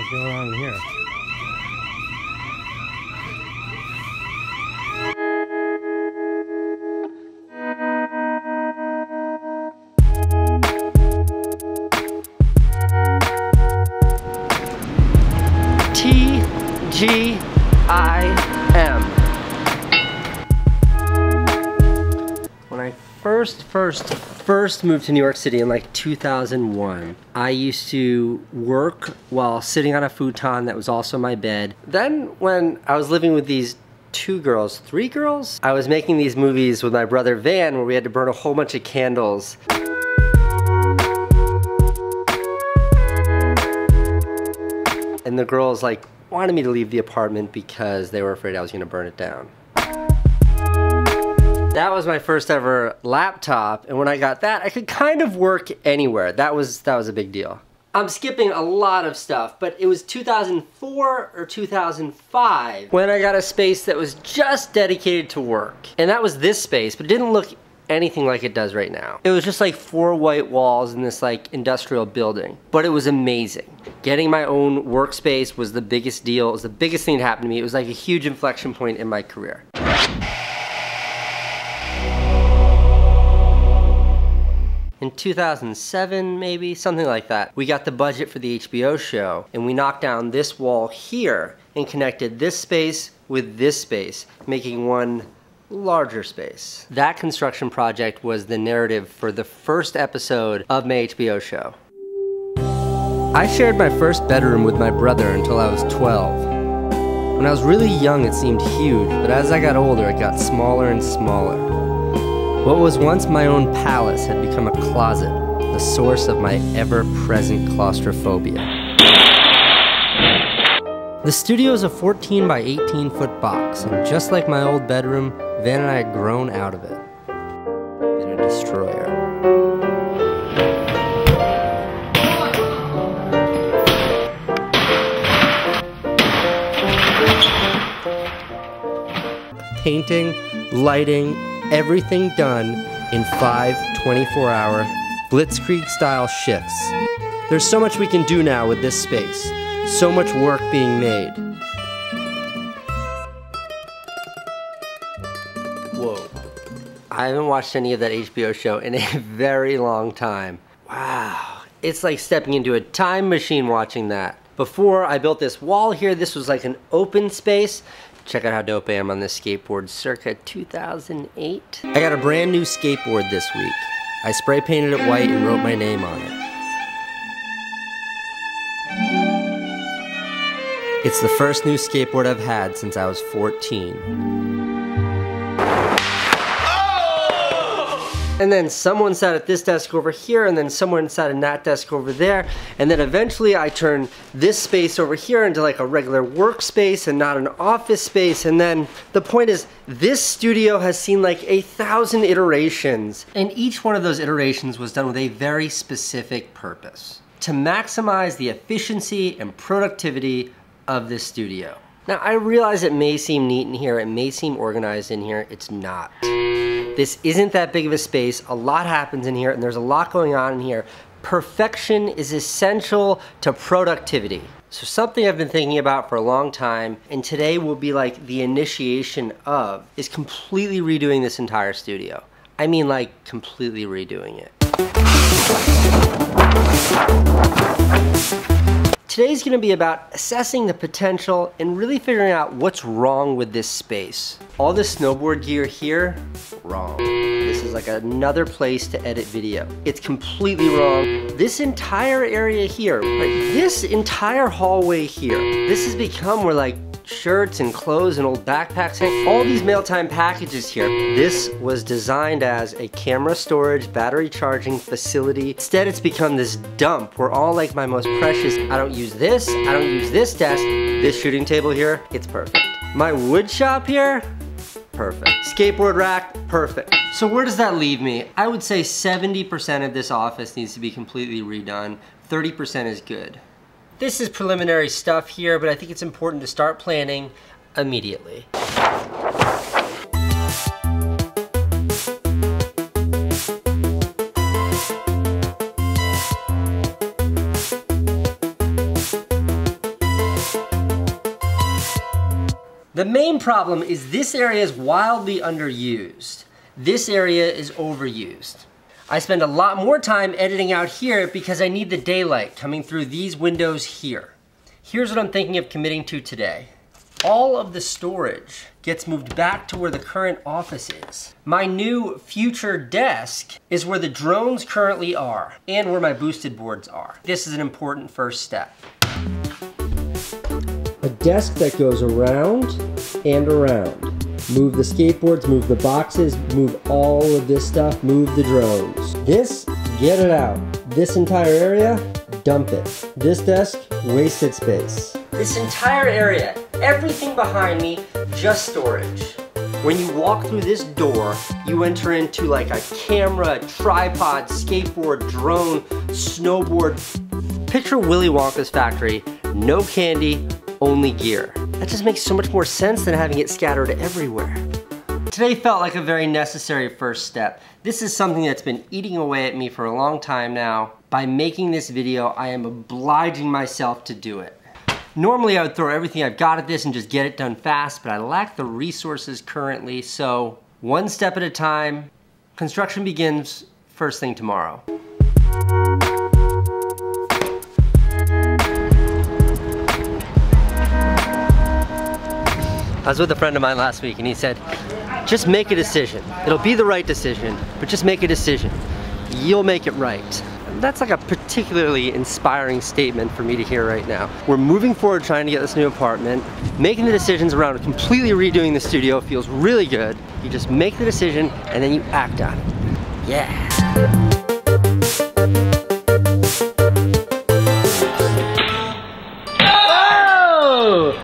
What's going on in here? TGIM. When I first moved to New York City in like 2001, I used to work while sitting on a futon that was also my bed. Then when I was living with these three girls, I was making these movies with my brother Van where we had to burn a whole bunch of candles. And the girls like wanted me to leave the apartment because they were afraid I was gonna burn it down. That was my first ever laptop, and when I got that, I could kind of work anywhere. That was a big deal. I'm skipping a lot of stuff, but it was 2004 or 2005 when I got a space that was just dedicated to work. And that was this space, but it didn't look anything like it does right now. It was just like 4 white walls in this like industrial building, but it was amazing. Getting my own workspace was the biggest deal. It was the biggest thing that happened to me. It was like a huge inflection point in my career. In 2007, maybe, something like that, we got the budget for the HBO show, and we knocked down this wall here and connected this space with this space, making one larger space. That construction project was the narrative for the first episode of my HBO show. I shared my first bedroom with my brother until I was 12. When I was really young, it seemed huge, but as I got older, it got smaller and smaller. What was once my own palace had become a closet, the source of my ever-present claustrophobia. The studio is a 14 by 18 foot box, and just like my old bedroom, Van and I had grown out of it in a destroyer. Painting, lighting, everything done in 5 24-hour blitzkrieg-style shifts. There's so much we can do now with this space. So much work being made. Whoa. I haven't watched any of that HBO show in a very long time. Wow. It's like stepping into a time machine watching that. Before I built this wall here, this was like an open space. Check out how dope I am on this skateboard circa 2008. I got a brand new skateboard this week. I spray painted it white and wrote my name on it. It's the first new skateboard I've had since I was 14. And then someone sat at this desk over here, and then someone sat in that desk over there, and then eventually I turned this space over here into like a regular workspace and not an office space. And then the point is, this studio has seen like 1,000 iterations, and each one of those iterations was done with a very specific purpose: to maximize the efficiency and productivity of this studio. Now, I realize it may seem neat in here, it may seem organized in here, it's not. This isn't that big of a space, a lot happens in here, and there's a lot going on in here. Perfection is essential to productivity. So something I've been thinking about for a long time, and today will be like the initiation of, is completely redoing this entire studio. I mean like completely redoing it. Today's gonna be about assessing the potential and really figuring out what's wrong with this space. All this snowboard gear here, wrong. This is like another place to edit video. It's completely wrong. This entire area here, right? This entire hallway here, this has become where like shirts and clothes and old backpacks hang. All these mail time packages here. This was designed as a camera storage, battery charging facility. Instead, it's become this dump where all like my most precious, I don't use this, I don't use this desk, this shooting table here, it's perfect. My wood shop here, perfect. Skateboard rack, perfect. So where does that leave me? I would say 70% of this office needs to be completely redone. 30% is good. This is preliminary stuff here, but I think it's important to start planning immediately. problem is this area is wildly underused. This area is overused. I spend a lot more time editing out here because I need the daylight coming through these windows here. Here's what I'm thinking of committing to today. All of the storage gets moved back to where the current office is. My new future desk is where the drones currently are and where my boosted boards are. This is an important first step. A desk that goes around and around. Move the skateboards, move the boxes, move all of this stuff, move the drones. This, get it out. This entire area, dump it. This desk, wasted space. This entire area, everything behind me, just storage. When you walk through this door, you enter into like a camera, tripod, skateboard, drone, snowboard. Picture Willy Wonka's factory, no candy, only gear. That just makes so much more sense than having it scattered everywhere. Today felt like a very necessary first step. This is something that's been eating away at me for a long time now. By making this video, I am obliging myself to do it. Normally I would throw everything I've got at this and just get it done fast, but I lack the resources currently, so one step at a time. Construction begins first thing tomorrow. I was with a friend of mine last week and he said, just make a decision. It'll be the right decision, but just make a decision. You'll make it right. And that's like a particularly inspiring statement for me to hear right now. We're moving forward trying to get this new apartment. Making the decisions around completely redoing the studio feels really good. You just make the decision and then you act on it. Yeah.